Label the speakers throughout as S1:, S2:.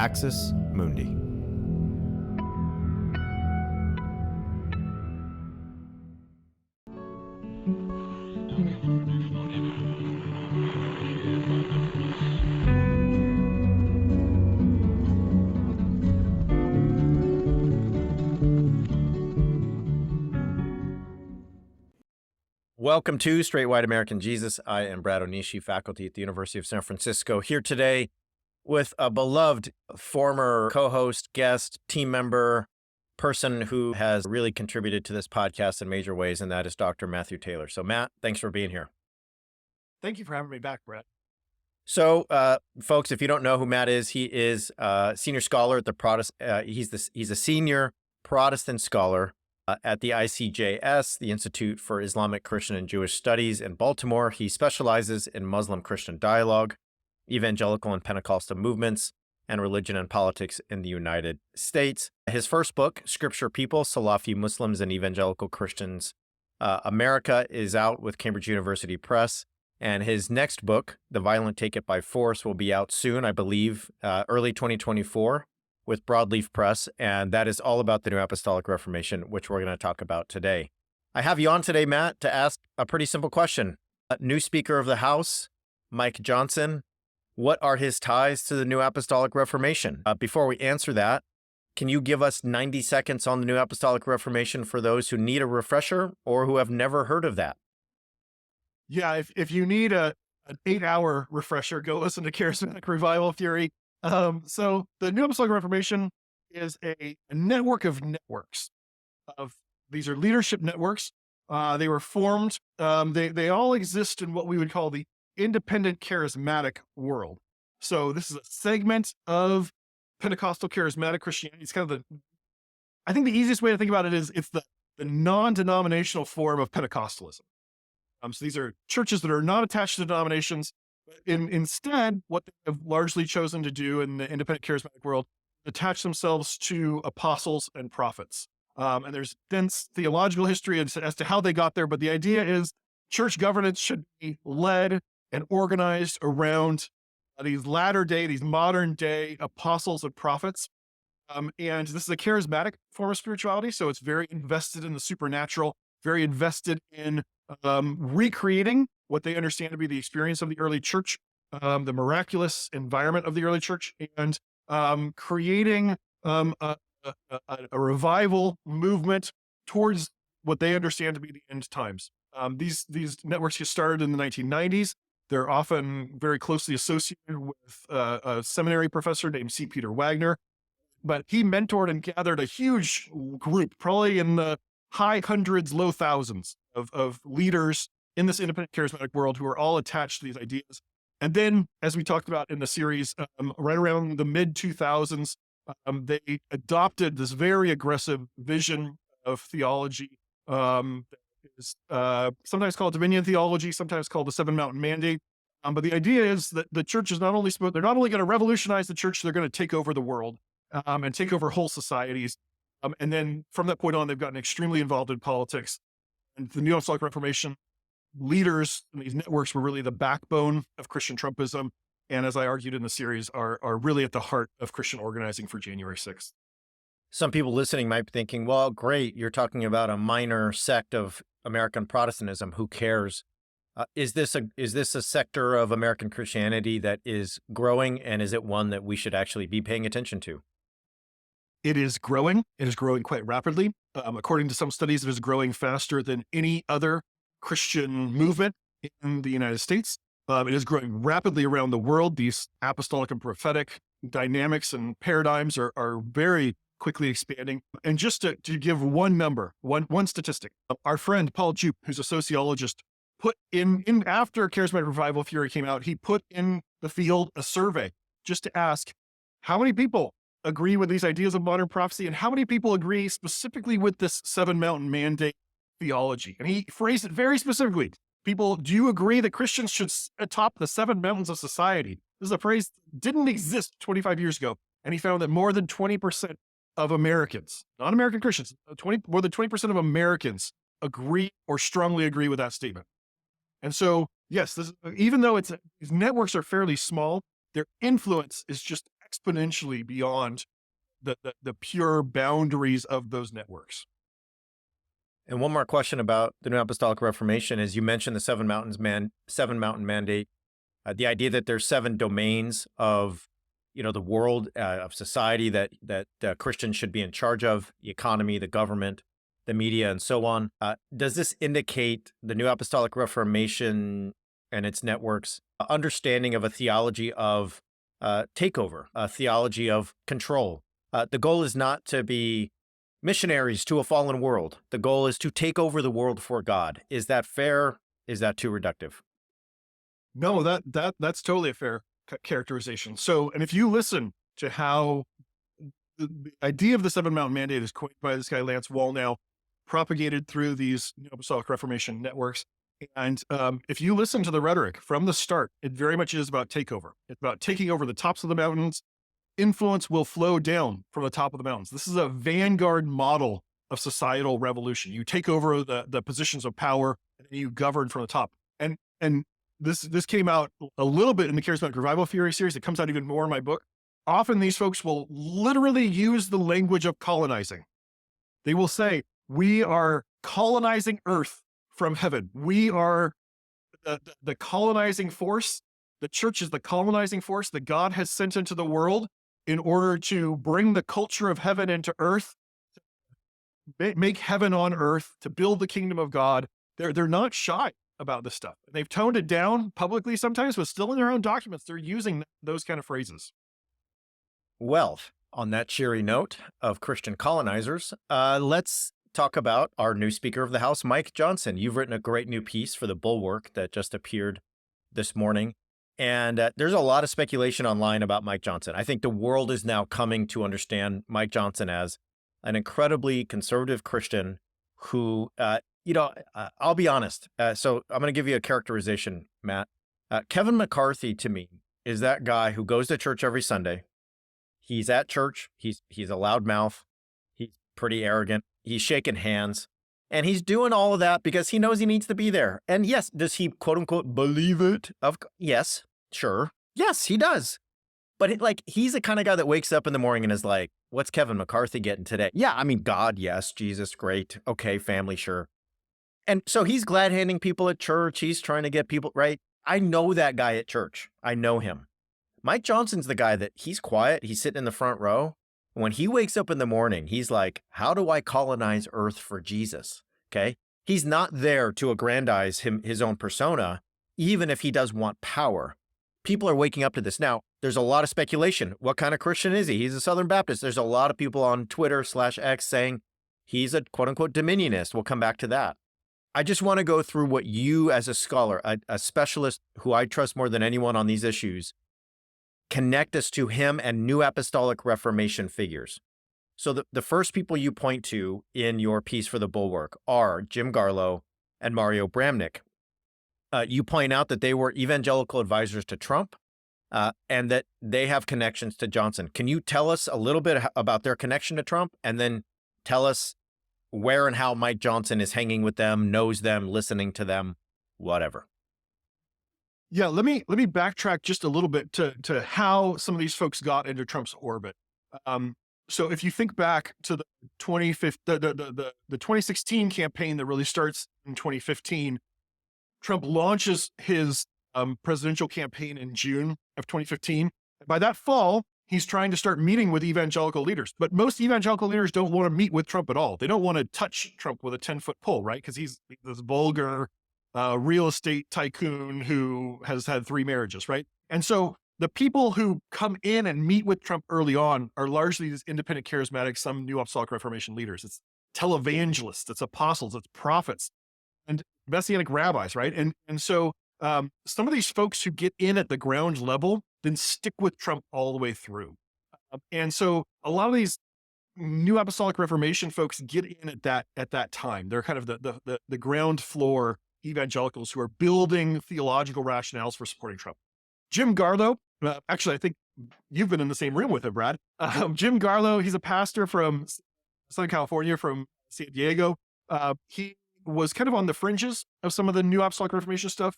S1: Axis Mundi. Welcome to Straight White American Jesus. I am Brad Onishi, faculty at the University of San Francisco, here today with a beloved former co-host, guest, team member, person who has really contributed to this podcast in major ways, and that is Dr. Matthew Taylor. So Matt, thanks for being here.
S2: Thank you for having me back, Brad.
S1: So, folks, if you don't know who Matt is, he is a senior scholar at the Protestant. He's a senior Protestant scholar at the ICJS, the Institute for Islamic, Christian, and Jewish Studies in Baltimore. He specializes in Muslim-Christian dialogue, evangelical and Pentecostal movements, and religion and politics in the United States. His first book, Scripture People, Salafi Muslims and Evangelical Christians, America, is out with Cambridge University Press. And his next book, The Violent Take It by Force, will be out soon, I believe, early 2024. With Broadleaf Press, and that is all about the New Apostolic Reformation, which we're going to talk about today. I have you on today, Matt, to ask a pretty simple question. New Speaker of the House, Mike Johnson, what are his ties to the New Apostolic Reformation? Before we answer that, can you give us 90 seconds on the New Apostolic Reformation for those who need a refresher or who have never heard of that?
S2: Yeah, if you need an 8-hour refresher, go listen to Charismatic Revival Theory. So the New Apostolic Reformation is a network of networks. These are leadership networks. They were formed. They all exist in what we would call the independent charismatic world. So this is a segment of Pentecostal charismatic Christianity. It's kind of I think the easiest way to think about it is it's the non-denominational form of Pentecostalism. So these are churches that are not attached to denominations. Instead, what they have largely chosen to do in the independent charismatic world, attach themselves to apostles and prophets. And there's dense theological history as to how they got there. But the idea is church governance should be led and organized around these modern day apostles and prophets. And this is a charismatic form of spirituality. So it's very invested in the supernatural, very invested in recreating what they understand to be the experience of the early church, the miraculous environment of the early church, and creating a revival movement towards what they understand to be the end times. These networks get started in the 1990s. They're often very closely associated with a seminary professor named C. Peter Wagner, but he mentored and gathered a huge group, probably in the high hundreds, low thousands of leaders in this independent charismatic world who are all attached to these ideas. And then, as we talked about in the series, right around the mid-2000s, they adopted this very aggressive vision of theology that is sometimes called dominion theology, sometimes called the Seven Mountain Mandate. But the idea is that the church is they're not only going to revolutionize the church, they're going to take over the world and take over whole societies. And then from that point on, they've gotten extremely involved in politics. And the New Apostolic Reformation leaders in these networks were really the backbone of Christian Trumpism. And as I argued in the series, are really at the heart of Christian organizing for January 6th.
S1: Some people listening might be thinking, well, great, you're talking about a minor sect of American Protestantism. Who cares? Is this a sector of American Christianity that is growing, and is it one that we should actually be paying attention to?
S2: It is growing. It is growing quite rapidly. According to some studies, it is growing faster than any other Christian movement in the United States. It is growing rapidly around the world. These apostolic and prophetic dynamics and paradigms are very quickly expanding. And just to give one number, one statistic, our friend Paul Jupe, who's a sociologist, put in after Charismatic Revival Theory came out, he put in the field a survey just to ask how many people agree with these ideas of modern prophecy and how many people agree specifically with this Seven Mountain Mandate theology. And he phrased it very specifically. People, do you agree that Christians should atop the seven mountains of society? This is a phrase that didn't exist 25 years ago. And he found that more than 20% of Americans, not American Christians, more than 20% of Americans agree or strongly agree with that statement. And so, yes, even though these networks are fairly small, their influence is just exponentially beyond the pure boundaries of those networks.
S1: And one more question about the New Apostolic Reformation is you mentioned the seven mountain mandate, the idea that there's seven domains of, the world, of society that Christians should be in charge of: the economy, the government, the media, and so on. Does this indicate the New Apostolic Reformation and its networks understanding of a theology of takeover, a theology of control? The goal is not to be missionaries to a fallen world. The goal is to take over the world for God. Is that fair? Is that too reductive?
S2: No, that's totally a fair characterization. So, and if you listen to how the idea of the Seven Mountain Mandate is coined by this guy Lance Wallnau, propagated through these New Apostolic Reformation networks. And if you listen to the rhetoric from the start, it very much is about takeover. It's about taking over the tops of the mountains. Influence will flow down from the top of the mountains. This is a vanguard model of societal revolution. You take over the positions of power and you govern from the top. And this came out a little bit in the Charismatic Revival Theory series. It comes out even more in my book. Often these folks will literally use the language of colonizing. They will say, we are colonizing earth from heaven. We are the colonizing force. The church is the colonizing force that God has sent into the world in order to bring the culture of heaven into earth, make heaven on earth, to build the kingdom of God. They're not shy about this stuff. They've toned it down publicly sometimes, but still in their own documents, they're using those kind of phrases.
S1: Well, on that cheery note of Christian colonizers, let's talk about our new Speaker of the House, Mike Johnson. You've written a great new piece for the Bulwark that just appeared this morning. And there's a lot of speculation online about Mike Johnson. I think the world is now coming to understand Mike Johnson as an incredibly conservative Christian who, I'll be honest. So I'm going to give you a characterization, Matt. Kevin McCarthy, to me, is that guy who goes to church every Sunday. He's at church. He's a loudmouth. He's pretty arrogant. He's shaking hands. And he's doing all of that because he knows he needs to be there. And yes, does he, quote unquote, believe it? Yes, sure. Yes, he does. But he's the kind of guy that wakes up in the morning and is like, what's Kevin McCarthy getting today? Yeah, I mean, God, yes. Jesus, great. Okay, family, sure. And so he's glad handing people at church. He's trying to get people right. I know that guy at church. I know him. Mike Johnson's the guy that he's quiet. He's sitting in the front row. When he wakes up in the morning, he's like, how do I colonize earth for Jesus? Okay. He's not there to aggrandize his own persona, even if he does want power. People are waking up to this. Now, there's a lot of speculation. What kind of Christian is he? He's a Southern Baptist. There's a lot of people on Twitter/X saying he's a quote unquote dominionist. We'll come back to that. I just want to go through what you, as a scholar, a specialist who I trust more than anyone on these issues, connect us to him and New Apostolic Reformation figures. So the first people you point to in your piece for the Bulwark are Jim Garlow and Mario Bramnick. You point out that they were evangelical advisors to Trump and that they have connections to Johnson. Can you tell us a little bit about their connection to Trump, and then tell us where and how Mike Johnson is hanging with them, knows them, listening to them, whatever?
S2: Yeah, let me backtrack just a little bit to how some of these folks got into Trump's orbit. So if you think back to the 2016 campaign that really starts in 2015, Trump launches his presidential campaign in June of 2015. By that fall, he's trying to start meeting with evangelical leaders. But most evangelical leaders don't want to meet with Trump at all. They don't want to touch Trump with a 10-foot pole, right? Because he's this vulgar real estate tycoon who has had 3 marriages, right? And so the people who come in and meet with Trump early on are largely these independent charismatics, some New Apostolic Reformation leaders. It's televangelists, it's apostles, it's prophets, and Messianic rabbis, right? And so some of these folks who get in at the ground level then stick with Trump all the way through. And so a lot of these New Apostolic Reformation folks get in at that time. They're kind of the ground floor evangelicals who are building theological rationales for supporting Trump. Jim Garlow, actually, I think you've been in the same room with him, Brad. Jim Garlow, he's a pastor from Southern California, from San Diego. He was kind of on the fringes of some of the New Apostolic Reformation stuff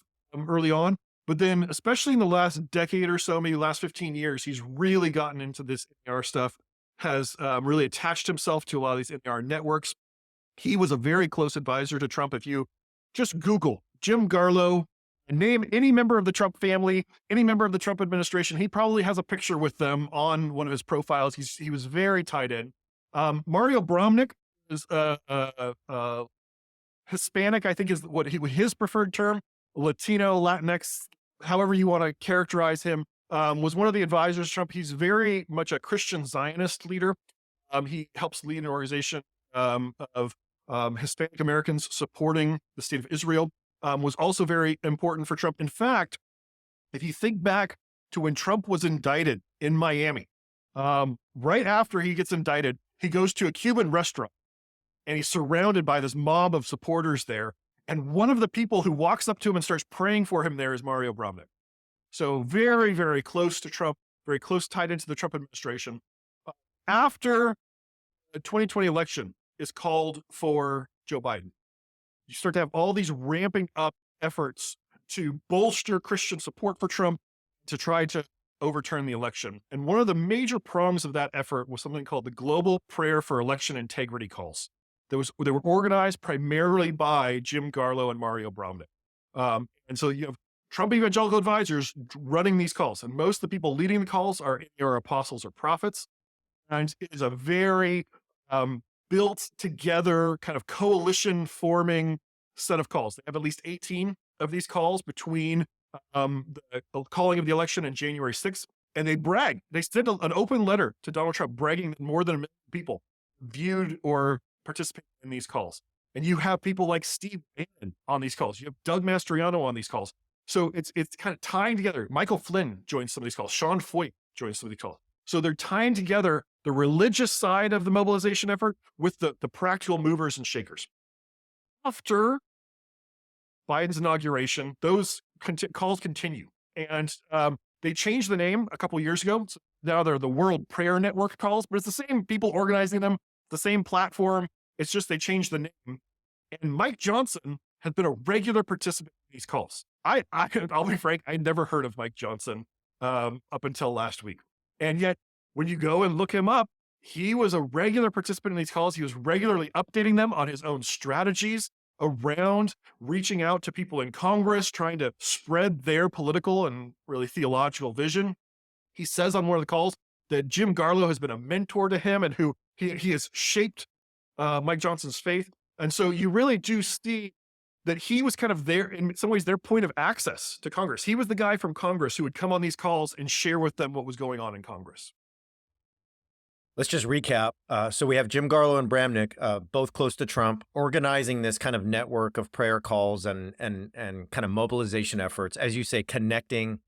S2: early on. But then, especially in the last decade or so, maybe last 15 years, he's really gotten into this NAR stuff, has really attached himself to a lot of these NAR networks. He was a very close advisor to Trump. If you just Google Jim Garlow, and name any member of the Trump family, any member of the Trump administration, he probably has a picture with them on one of his profiles. He was very tied in. Mario Bromnick is Hispanic, I think is what his preferred term, Latino, Latinx, however you want to characterize him, was one of the advisors to Trump. He's very much a Christian Zionist leader. He helps lead an organization of Hispanic Americans supporting the state of Israel, was also very important for Trump. In fact, if you think back to when Trump was indicted in Miami, right after he gets indicted, he goes to a Cuban restaurant and he's surrounded by this mob of supporters there. And one of the people who walks up to him and starts praying for him there is Mario Bromnick. So very, very close to Trump, very close tied into the Trump administration. After the 2020 election is called for Joe Biden, you start to have all these ramping up efforts to bolster Christian support for Trump to try to overturn the election. And one of the major prongs of that effort was something called the Global Prayer for Election Integrity Calls. They were organized primarily by Jim Garlow and Mario Bromnick. And so you have Trump evangelical advisors running these calls, and most of the people leading the calls are apostles or prophets. And it is a very built together kind of coalition forming set of calls. They have at least 18 of these calls between the calling of the election and January 6th. And they brag. They sent an open letter to Donald Trump bragging that more than 1 million people viewed or participated in these calls. And you have people like Steve Bannon on these calls. You have Doug Mastriano on these calls. So it's kind of tying together. Michael Flynn joins some of these calls. Sean Foyt joins some of these calls. So they're tying together the religious side of the mobilization effort with the practical movers and shakers. After Biden's inauguration, those calls continue. And they changed the name a couple of years ago. So now they're the World Prayer Network calls, but it's the same people organizing them, the same platform. It's just they changed the name. And Mike Johnson has been a regular participant in these calls. I'll be frank, I never heard of Mike Johnson up until last week. And yet, when you go and look him up, he was a regular participant in these calls. He was regularly updating them on his own strategies around reaching out to people in Congress, trying to spread their political and really theological vision. He says on one of the calls that Jim Garlow has been a mentor to him and who he has shaped Mike Johnson's faith. And so you really do see that he was kind of there, in some ways, their point of access to Congress. He was the guy from Congress who would come on these calls and share with them what was going on in Congress.
S1: Let's just recap. So we have Jim Garlow and Bramnick, both close to Trump, organizing this kind of network of prayer calls and kind of mobilization efforts, as you say, connecting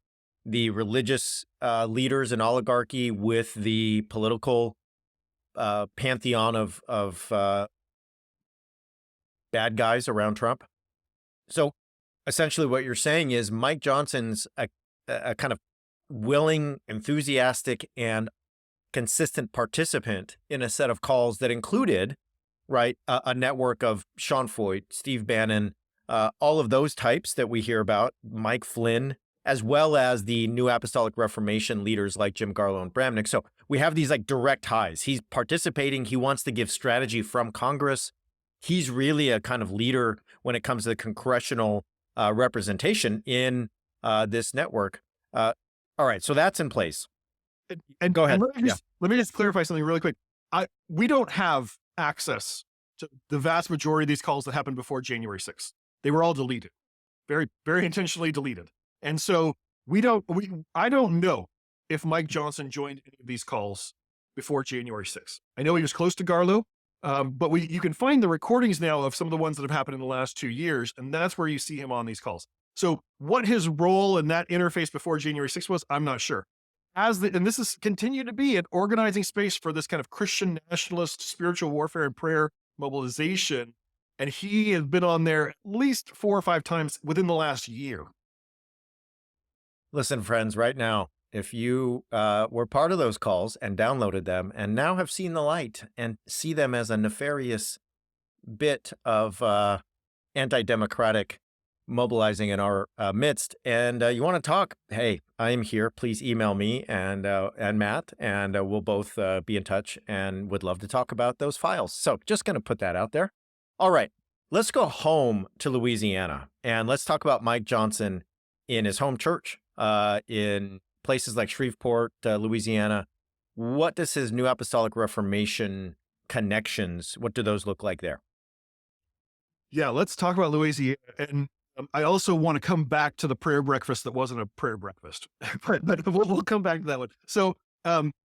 S1: the religious leaders and oligarchy with the political pantheon of bad guys around Trump. So essentially what you're saying is Mike Johnson's a kind of willing, enthusiastic, and consistent participant in a set of calls that included, right, a network of Sean Foyt, Steve Bannon, all of those types that we hear about, Mike Flynn, as well as the New Apostolic Reformation leaders like Jim Garlow and Bramnick. So we have these like direct ties. He's participating. He wants to give strategy from Congress. He's really a kind of leader when it comes to the congressional representation in this network. All right, so that's in place.
S2: And
S1: go ahead.
S2: Let me just clarify something really quick. We don't have access to the vast majority of these calls that happened before January 6th. They were all deleted, very, very intentionally deleted. And so I don't know if Mike Johnson joined any of these calls before January 6th. I know he was close to Garlow, but you can find the recordings now of some of the ones that have happened in the last 2 years, and that's where you see him on these calls. So what his role in that interface before January 6th was, I'm not sure. And this has continued to be an organizing space for this kind of Christian nationalist spiritual warfare and prayer mobilization. And he has been on there at least 4 or 5 times within the last year.
S1: Listen, friends, right now, if you were part of those calls and downloaded them and now have seen the light and see them as a nefarious bit of anti-democratic mobilizing in our midst, and you want to talk, hey, I am here. Please email me and Matt, and we'll both be in touch and would love to talk about those files. So just going to put that out there. All right, let's go home to Louisiana, and let's talk about Mike Johnson in his home church in places like Shreveport, Louisiana. What does his New Apostolic Reformation connections, what do those look like there?
S2: Yeah, let's talk about Louisiana. And I also want to come back to the prayer breakfast that wasn't a prayer breakfast, but we'll come back to that one. So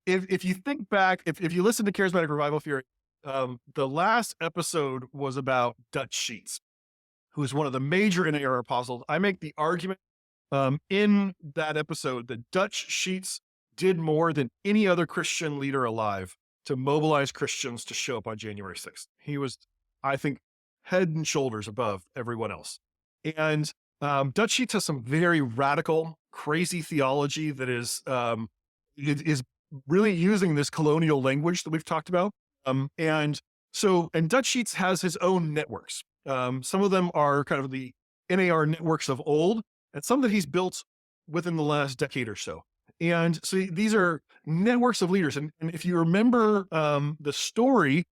S2: if you think back, if you listen to Charismatic Revival Theory, the last episode was about Dutch Sheets, who is one of the major NAR apostles. I make the argument in that episode that Dutch Sheets did more than any other Christian leader alive to mobilize Christians to show up on January 6th. He was, I think, head and shoulders above everyone else. And Dutch Sheets has some very radical, crazy theology that is really using this colonial language that we've talked about. And Dutch Sheets has his own networks. Some of them are kind of the NAR networks of old, and some that he's built within the last decade or so. And so these are networks of leaders. And if you remember the story,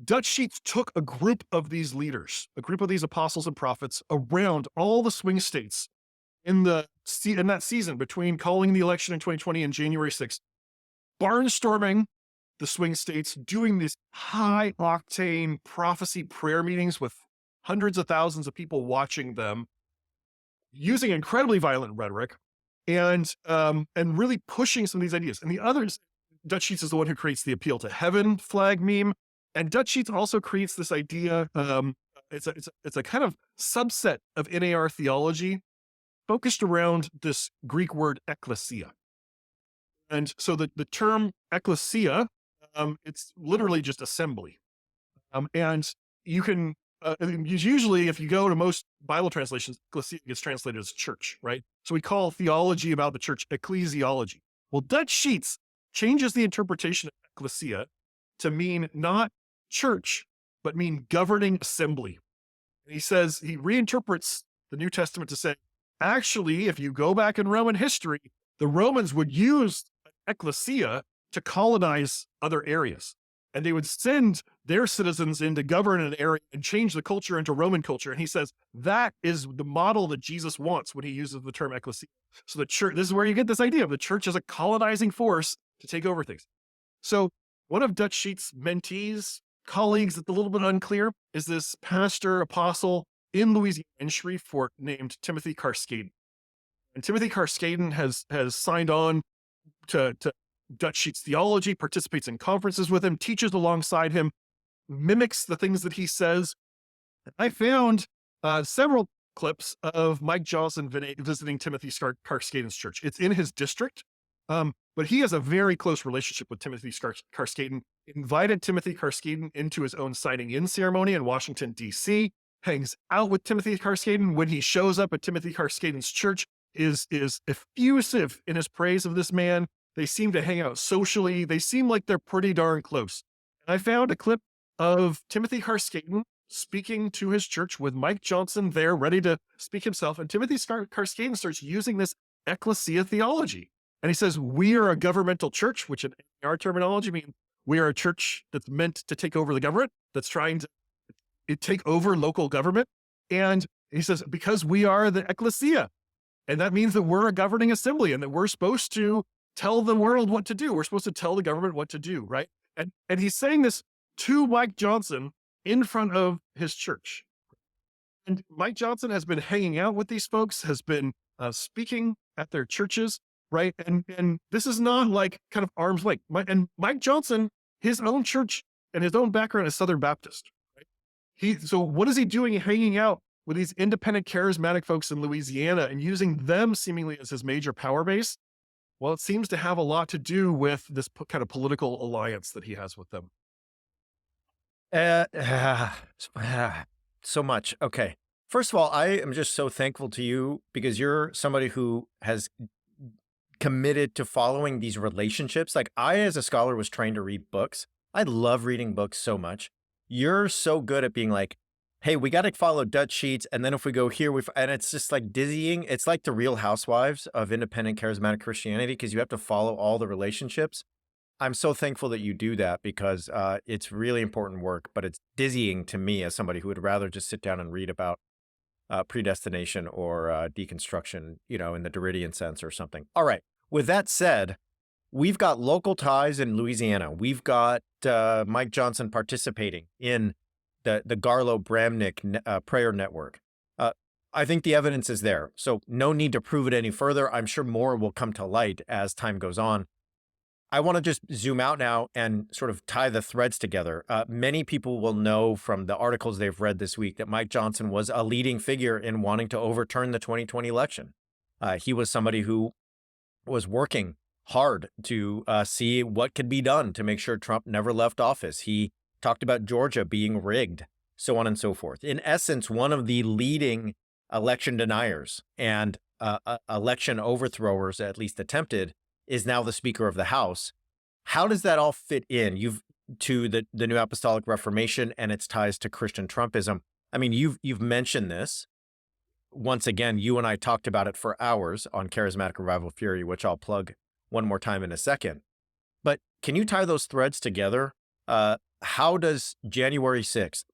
S2: Dutch Sheets took a group of these leaders, a group of these apostles and prophets around all the swing states in that season between calling the election in 2020 and January 6th, barnstorming the swing states, doing these high octane prophecy prayer meetings with hundreds of thousands of people watching them, using incredibly violent rhetoric, and really pushing some of these ideas. And the others, Dutch Sheets is the one who creates the appeal to heaven flag meme. And Dutch Sheets also creates this idea. It's a kind of subset of NAR theology focused around this Greek word eklesia. And so the term eklesia, it's literally just assembly. And you can, usually if you go to most Bible translations, ecclesia gets translated as church, right? So we call theology about the church ecclesiology. Well, Dutch Sheets changes the interpretation of ecclesia to mean not church, but mean governing assembly. And he says, he reinterprets the New Testament to say, actually, if you go back in Roman history, the Romans would use ecclesia to colonize other areas. And they would send their citizens in to govern an area and change the culture into Roman culture. And he says that is the model that Jesus wants when he uses the term ecclesia. So the church, this is where you get this idea of the church as a colonizing force to take over things. So one of Dutch Sheets' mentees, colleagues, that's a little bit unclear, is this pastor apostle in Louisiana in Shreveport named Timothy Carskaden. And Timothy Carskaden has signed on to Dutch Sheets theology, participates in conferences with him, teaches alongside him, mimics the things that he says. I found several clips of Mike Johnson visiting Timothy Carskaden's church. It's in his district, but he has a very close relationship with Timothy Carskaden, invited Timothy Carskaden into his own signing-in ceremony in Washington, D.C., hangs out with Timothy Carskaden. When he shows up at Timothy Carskaden's church, is effusive in his praise of this man. They seem to hang out socially. They seem like they're pretty darn close. And I found a clip of Timothy Carskaden speaking to his church with Mike Johnson there, ready to speak himself. And Timothy Carskaden starts using this ecclesia theology. And he says, we are a governmental church, which in our terminology means we are a church that's meant to take over the government, that's trying to take over local government. And he says, because we are the ecclesia. And that means that we're a governing assembly and that we're supposed to tell the world what to do. We're supposed to tell the government what to do, right? And he's saying this to Mike Johnson in front of his church. And Mike Johnson has been hanging out with these folks, has been speaking at their churches, right? And this is not like kind of arm's length. And Mike Johnson, his own church and his own background is Southern Baptist, right? So what is he doing hanging out with these independent charismatic folks in Louisiana and using them seemingly as his major power base? Well, it seems to have a lot to do with this kind of political alliance that he has with them.
S1: So much. Okay. First of all, I am just so thankful to you because you're somebody who has committed to following these relationships. Like I, as a scholar, was trained to read books. I love reading books so much. You're so good at being like, hey, we got to follow Dutch sheets. And then if we go here, and it's just like dizzying. It's like the Real Housewives of independent charismatic Christianity, because you have to follow all the relationships. I'm so thankful that you do that, because it's really important work, but it's dizzying to me as somebody who would rather just sit down and read about predestination or deconstruction, in the Derridian sense or something. All right. With that said, we've got local ties in Louisiana. We've got Mike Johnson participating in the Garlow Bramnick prayer network. I think the evidence is there, so no need to prove it any further. I'm sure more will come to light as time goes on. I want to just zoom out now and sort of tie the threads together. Many people will know from the articles they've read this week that Mike Johnson was a leading figure in wanting to overturn the 2020 election. He was somebody who was working hard to see what could be done to make sure Trump never left office. He talked about Georgia being rigged, so on and so forth. In essence, one of the leading election deniers and election overthrowers, at least attempted, is now the Speaker of the House. How does that all fit in to the New Apostolic Reformation and its ties to Christian Trumpism? I mean, you've mentioned this. Once again, you and I talked about it for hours on Charismatic Revival Fury, which I'll plug one more time in a second. But can you tie those threads together? How does January 6th,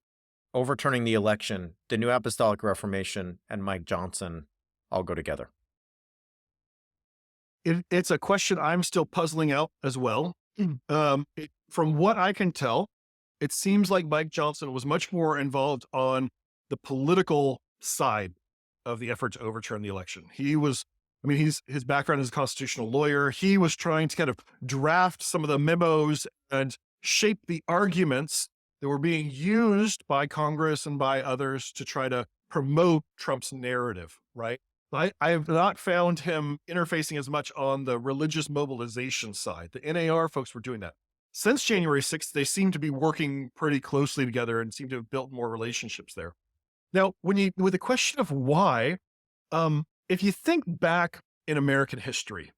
S1: overturning the election, the New Apostolic Reformation, and Mike Johnson all go together?
S2: It's a question I'm still puzzling out as well. From what I can tell, it seems like Mike Johnson was much more involved on the political side of the effort to overturn the election. His background as a constitutional lawyer. He was trying to kind of draft some of the memos and shape the arguments that were being used by Congress and by others to try to promote Trump's narrative, right? I have not found him interfacing as much on the religious mobilization side. The NAR folks were doing that. Since January 6th, they seem to be working pretty closely together and seem to have built more relationships there. Now, with the question of why, if you think back in American history,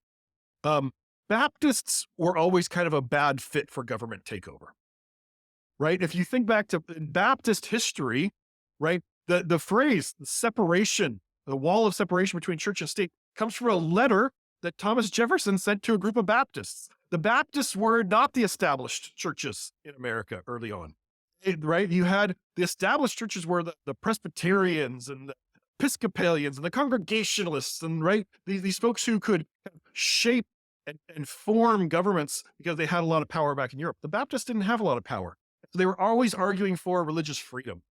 S2: Baptists were always kind of a bad fit for government takeover, right? If you think back to Baptist history, right, the phrase separation, the wall of separation between church and state, comes from a letter that Thomas Jefferson sent to a group of Baptists. The Baptists were not the established churches in America early on, right? You had the established churches were the Presbyterians and the Episcopalians and the Congregationalists, and right, these folks who could shape and form governments because they had a lot of power back in Europe. The Baptists didn't have a lot of power. So they were always arguing for religious freedom.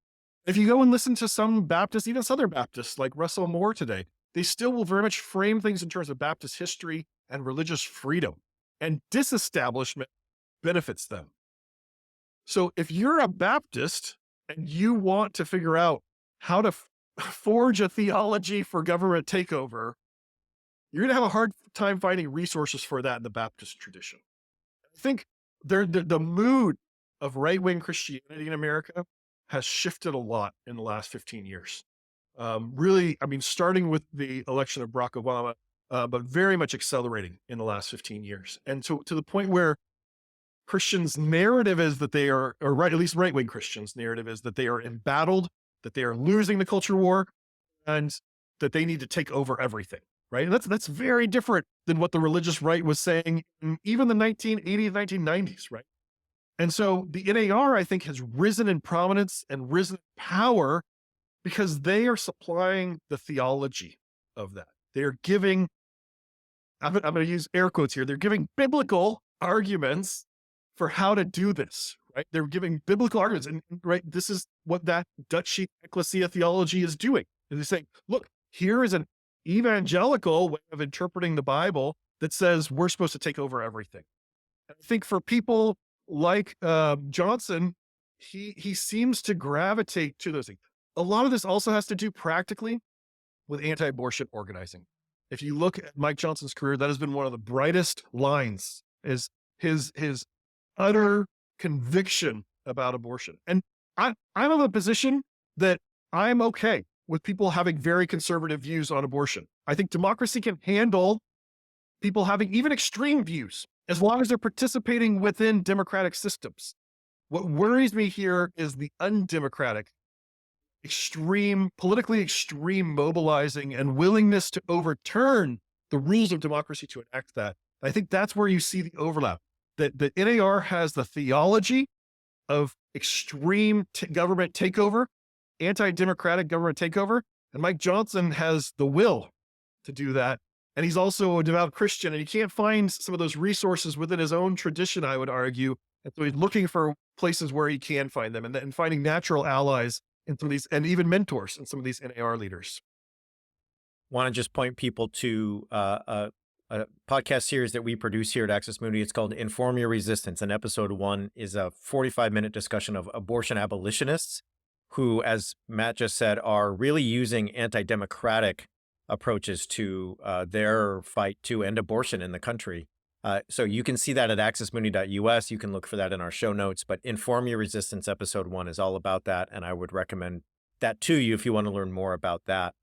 S2: If you go and listen to some Baptists, even Southern Baptists like Russell Moore today, they still will very much frame things in terms of Baptist history and religious freedom, and disestablishment benefits them. So if you're a Baptist and you want to figure out how to forge a theology for government takeover, you're going to have a hard time finding resources for that in the Baptist tradition. I think the mood of right-wing Christianity in America has shifted a lot in the last 15 years. Really, starting with the election of Barack Obama, but very much accelerating in the last 15 years. And to the point where Christians' narrative is that they are, or right, at least right-wing Christians' narrative is that they are embattled, that they are losing the culture war, and that they need to take over everything, right? And that's very different than what the religious right was saying in even the 1980s, 1990s, right? And so the NAR, I think, has risen in prominence and risen in power because they are supplying the theology of that. They're giving, I'm going to use air quotes here, they're giving biblical arguments for how to do this, right? They're giving biblical arguments, and right, this is what that Dutch sheet Eklesia Theology is doing. They're saying, look, here is an evangelical way of interpreting the Bible that says we're supposed to take over everything. And I think for people like Johnson, he seems to gravitate to those things. A lot of this also has to do practically with anti-abortion organizing. If you look at Mike Johnson's career, that has been one of the brightest lines, is his utter conviction about abortion. And I'm of a position that I'm okay with people having very conservative views on abortion. I think democracy can handle people having even extreme views, as long as they're participating within democratic systems. What worries me here is the undemocratic politically extreme mobilizing and willingness to overturn the rules of democracy to enact that. I think that's where you see the overlap. That the NAR has the theology of extreme government takeover, anti-democratic government takeover, and Mike Johnson has the will to do that. And he's also a devout Christian, and he can't find some of those resources within his own tradition, I would argue. And so he's looking for places where he can find them, and finding natural allies in some of these, and even mentors in some of these NAR leaders.
S1: Want to just point people to a podcast series that we produce here at Access Moody. It's called Inform Your Resistance. And episode 1 is a 45-minute discussion of abortion abolitionists who, as Matt just said, are really using anti-democratic approaches to their fight to end abortion in the country. So you can see that at accessmoody.us. You can look for that in our show notes. But Inform Your Resistance episode 1 is all about that. And I would recommend that to you if you want to learn more about that.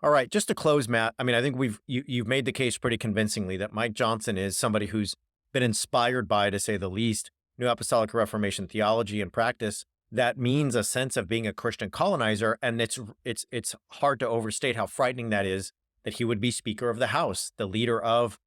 S1: All right, just to close, Matt, I mean, I think you've made the case pretty convincingly that Mike Johnson is somebody who's been inspired by, to say the least, New Apostolic Reformation theology and practice. That means a sense of being a Christian colonizer, and it's hard to overstate how frightening that is, that he would be Speaker of the House, the leader of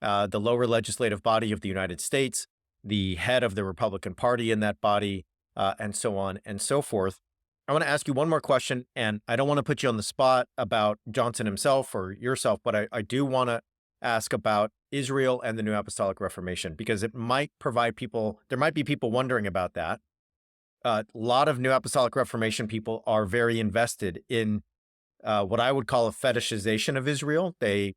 S1: the lower legislative body of the United States, the head of the Republican Party in that body, and so on and so forth. I want to ask you one more question, and I don't want to put you on the spot about Johnson himself or yourself, but I do want to ask about Israel and the New Apostolic Reformation, because it might provide people, there might be people wondering about that. A lot of New Apostolic Reformation people are very invested in what I would call a fetishization of Israel. A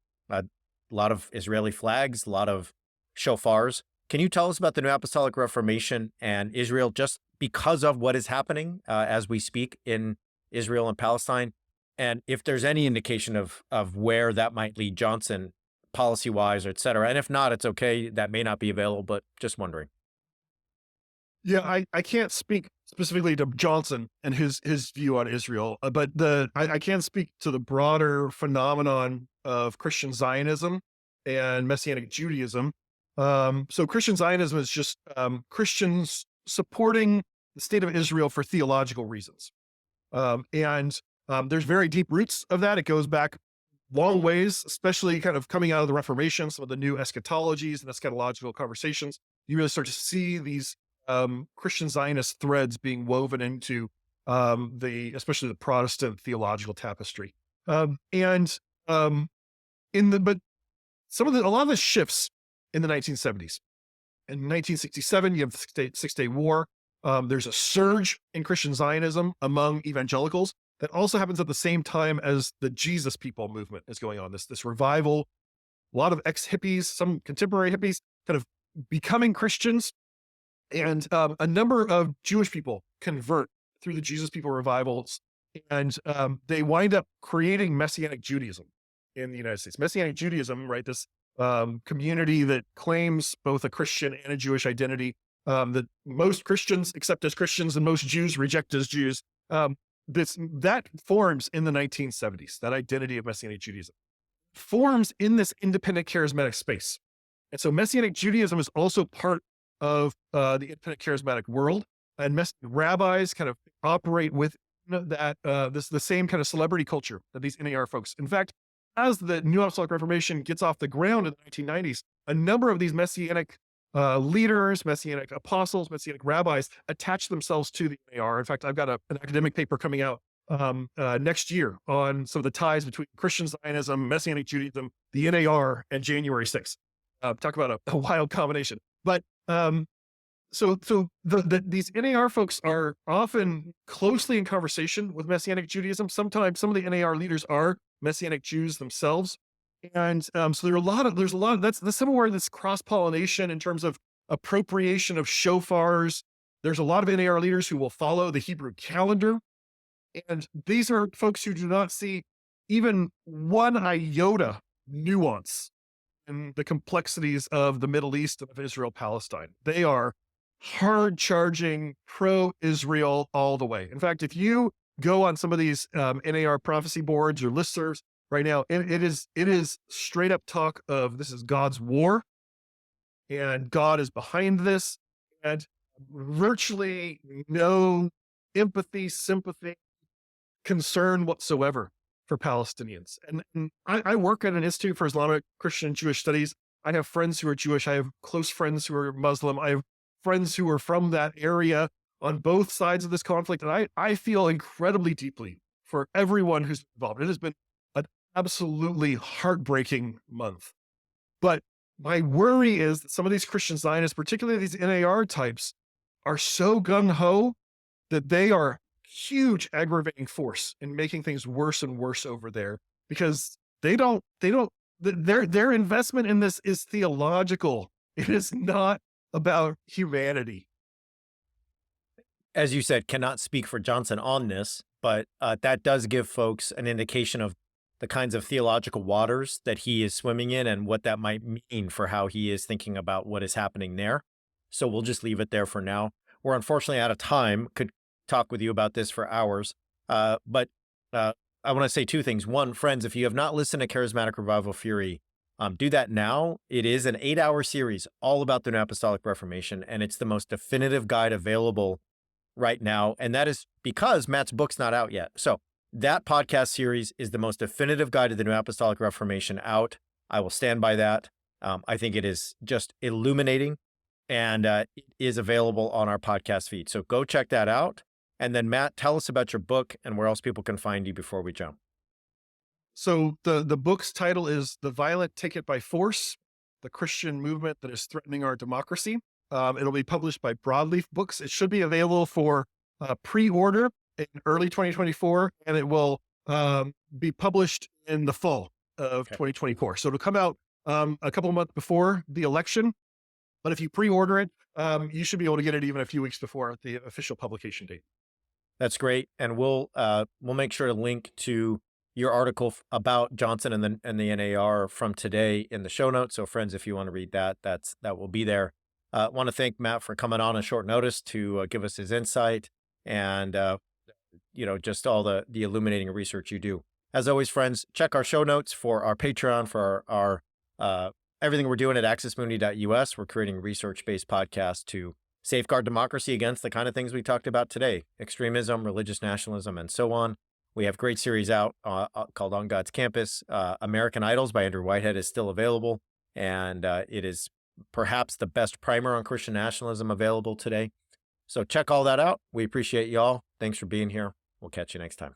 S1: lot of Israeli flags, a lot of shofars. Can you tell us about the New Apostolic Reformation and Israel just because of what is happening as we speak in Israel and Palestine? And if there's any indication of where that might lead Johnson policy-wise, et cetera. And if not, it's okay. That may not be available, but just wondering.
S2: Yeah, I can't speak specifically to Johnson and his view on Israel, but I can speak to the broader phenomenon of Christian Zionism and Messianic Judaism. So Christian Zionism is just Christians supporting the state of Israel for theological reasons. And there's very deep roots of that. It goes back long ways, especially kind of coming out of the Reformation, some of the new eschatologies and eschatological conversations. You really start to see these Christian Zionist threads being woven into especially the Protestant theological tapestry. But a lot of the shifts in the 1970s. In 1967, you have the Six-Day War. There's a surge in Christian Zionism among evangelicals that also happens at the same time as the Jesus People movement is going on. This revival, a lot of ex-hippies, some contemporary hippies kind of becoming Christians, and a number of Jewish people convert through the Jesus People revivals, and they wind up creating Messianic Judaism in the United States. Messianic Judaism, right? This community that claims both a Christian and a Jewish identity, that most Christians accept as Christians and most Jews reject as Jews. That forms in the 1970s, that identity of Messianic Judaism forms in this independent charismatic space. And so Messianic Judaism is also part of the independent charismatic world, and rabbis kind of operate with that, the same kind of celebrity culture that these NAR folks. In fact, as the New Apostolic Reformation gets off the ground in the 1990s, a number of these Messianic leaders, Messianic apostles, Messianic rabbis attach themselves to the NAR. In fact, I've got an academic paper coming out next year on some of the ties between Christian Zionism, Messianic Judaism, the NAR, and January 6th. Talk about a wild combination. But so these NAR folks are often closely in conversation with Messianic Judaism. Sometimes some of the NAR leaders are Messianic Jews themselves. And so there's a lot of that's the similar, this cross-pollination in terms of appropriation of shofars. There's a lot of NAR leaders who will follow the Hebrew calendar. And these are folks who do not see even one iota nuance in the complexities of the Middle East and of Israel, Palestine. They are hard charging, pro-Israel all the way. In fact, if you go on some of these NAR prophecy boards or listservs right now, it is straight up talk of this is God's war, and God is behind this, and virtually no empathy, sympathy, concern whatsoever for Palestinians. And I work at an institute for Islamic, Christian, and Jewish studies. I have friends who are Jewish. I have close friends who are Muslim. I have friends who are from that area on both sides of this conflict. And I feel incredibly deeply for everyone who's involved. It has been an absolutely heartbreaking month. But my worry is that some of these Christian Zionists, particularly these NAR types, are so gung-ho that they are huge aggravating force in making things worse and worse over there, because their investment in this is theological. It is not about humanity.
S1: As you said, cannot speak for Johnson on this, but that does give folks an indication of the kinds of theological waters that he is swimming in and what that might mean for how he is thinking about what is happening there. So we'll just leave it there for now. We're unfortunately out of time. Could talk with you about this for hours. But I want to say two things. One, friends, if you have not listened to Charismatic Revival Fury, do that now. It is an 8-hour series all about the New Apostolic Reformation, and it's the most definitive guide available right now. And that is because Matt's book's not out yet. So that podcast series is the most definitive guide to the New Apostolic Reformation out. I will stand by that. I think it is just illuminating, and it is available on our podcast feed. So go check that out. And then, Matt, tell us about your book and where else people can find you before we jump.
S2: So the book's title is The Violent Take It by Force, the Christian Movement That Is Threatening Our Democracy. It'll be published by Broadleaf Books. It should be available for pre-order in early 2024, and it will be published in the fall of 2024. So it'll come out a couple of months before the election, but if you pre-order it, you should be able to get it even a few weeks before the official publication date.
S1: That's great, and we'll make sure to link to your article about Johnson and the NAR from today in the show notes. So, friends, if you want to read that, that will be there. I want to thank Matt for coming on short notice to give us his insight and just all the illuminating research you do. As always, friends, check our show notes for our Patreon, for our everything we're doing at accessmundi.us. We're creating a research-based podcast to safeguard democracy against the kind of things we talked about today: extremism, religious nationalism, and so on. We have a great series out called On God's Campus. American Idols by Andrew Whitehead is still available, and it is perhaps the best primer on Christian nationalism available today. So check all that out. We appreciate y'all. Thanks for being here. We'll catch you next time.